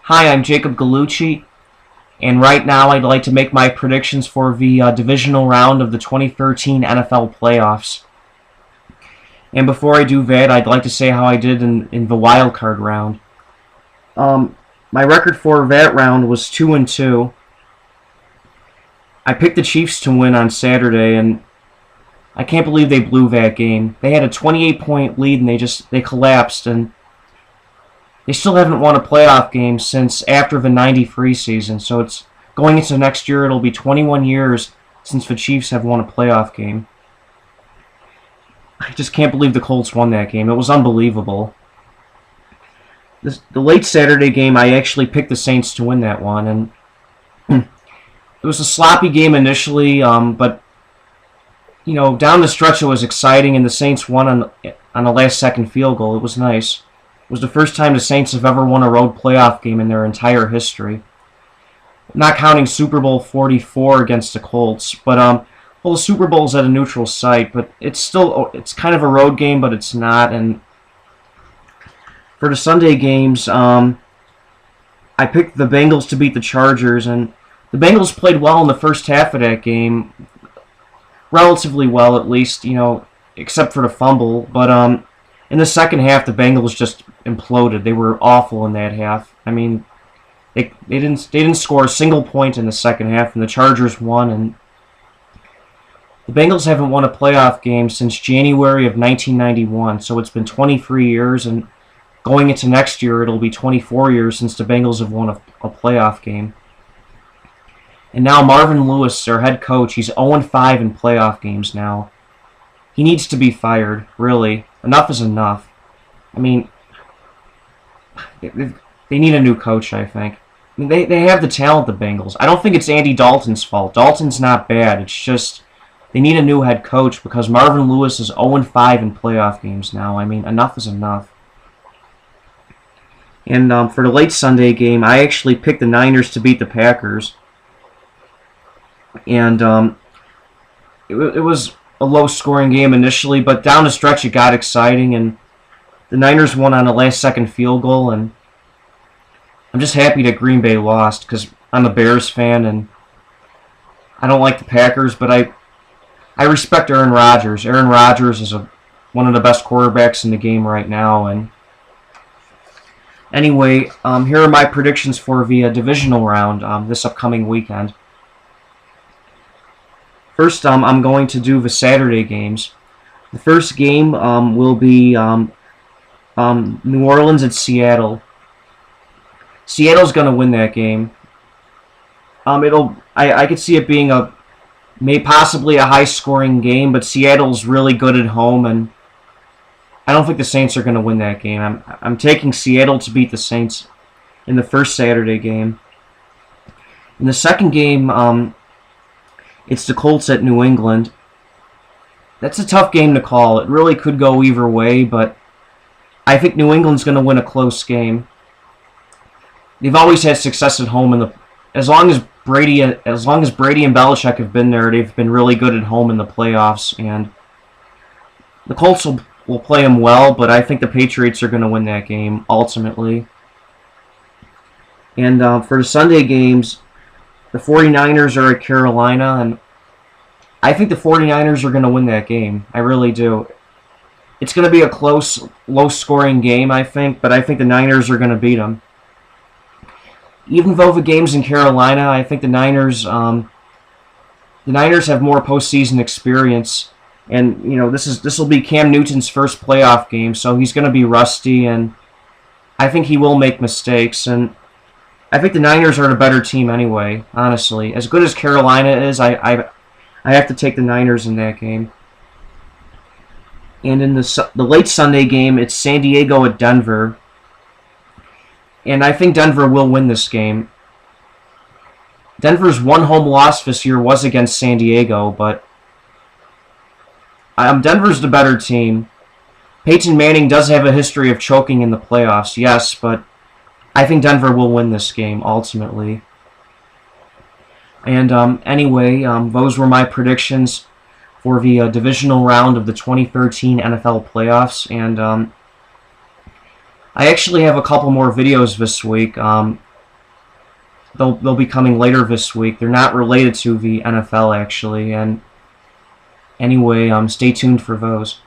Hi, I'm Jacob Gallucci, and right now I'd like to make my predictions for the divisional round of the 2013 NFL playoffs. And before I do that, I'd like to say how I did in the wild card round. My record for that round was 2-2. I picked the Chiefs to win on Saturday, and I can't believe they blew that game. They had a 28-point lead, and they collapsed, and they still haven't won a playoff game since after the '93 season. So it's going into next year. It'll be 21 years since the Chiefs have won a playoff game. I just can't believe the Colts won that game. It was unbelievable. The late Saturday game, I actually picked the Saints to win that one, and it was a sloppy game initially, but down the stretch it was exciting, and the Saints won on a last-second field goal. It was nice. It was the first time the Saints have ever won a road playoff game in their entire history. Not counting Super Bowl 44 against the Colts, but the Super Bowl's at a neutral site, but it's kind of a road game, but it's not. And for the Sunday games, I picked the Bengals to beat the Chargers, and the Bengals played well in the first half of that game, relatively well at least, except for the fumble. But in the second half, the Bengals just imploded. They were awful in that half. I mean, they didn't score a single point in the second half, and the Chargers won. And the Bengals haven't won a playoff game since January of 1991, so it's been 23 years, and going into next year, it'll be 24 years since the Bengals have won a playoff game. And now Marvin Lewis, their head coach, he's 0-5 in playoff games now. He needs to be fired, really. Enough is enough. I mean, they need a new coach, I think. I mean, they have the talent, the Bengals. I don't think it's Andy Dalton's fault. Dalton's not bad. It's just they need a new head coach because Marvin Lewis is 0-5 in playoff games now. I mean, enough is enough. And for the late Sunday game, I actually picked the Niners to beat the Packers. And it was a low-scoring game initially, but down the stretch it got exciting, and the Niners won on a last-second field goal, and I'm just happy that Green Bay lost because I'm a Bears fan, and I don't like the Packers, but I respect Aaron Rodgers. Aaron Rodgers is one of the best quarterbacks in the game right now, and anyway, here are my predictions for the divisional round this upcoming weekend. First, I'm going to do the Saturday games. The first game will be New Orleans at Seattle. Seattle's going to win that game. I could see it being possibly a high-scoring game, but Seattle's really good at home, and I don't think the Saints are going to win that game. I'm taking Seattle to beat the Saints in the first Saturday game. In the second game, it's the Colts at New England. That's a tough game to call. It really could go either way, but I think New England's going to win a close game. They've always had success at home as long as Brady and Belichick have been there, they've been really good at home in the playoffs, and the Colts will play them well, but I think the Patriots are going to win that game ultimately. And for the Sunday games, the 49ers are at Carolina, and I think the 49ers are going to win that game. I really do. It's going to be a close, low-scoring game, I think, but I think the Niners are going to beat them. Even though the game's in Carolina, I think the Niners have more postseason experience, and this will be Cam Newton's first playoff game, so he's going to be rusty, and I think he will make mistakes, and I think the Niners are the better team anyway, honestly. As good as Carolina is, I have to take the Niners in that game. And in the late Sunday game, it's San Diego at Denver. And I think Denver will win this game. Denver's one home loss this year was against San Diego, but Denver's the better team. Peyton Manning does have a history of choking in the playoffs, yes, but I think Denver will win this game, ultimately. And anyway, those were my predictions for the divisional round of the 2013 NFL playoffs. And I actually have a couple more videos this week. they'll be coming later this week. They're not related to the NFL actually, and anyway, stay tuned for those.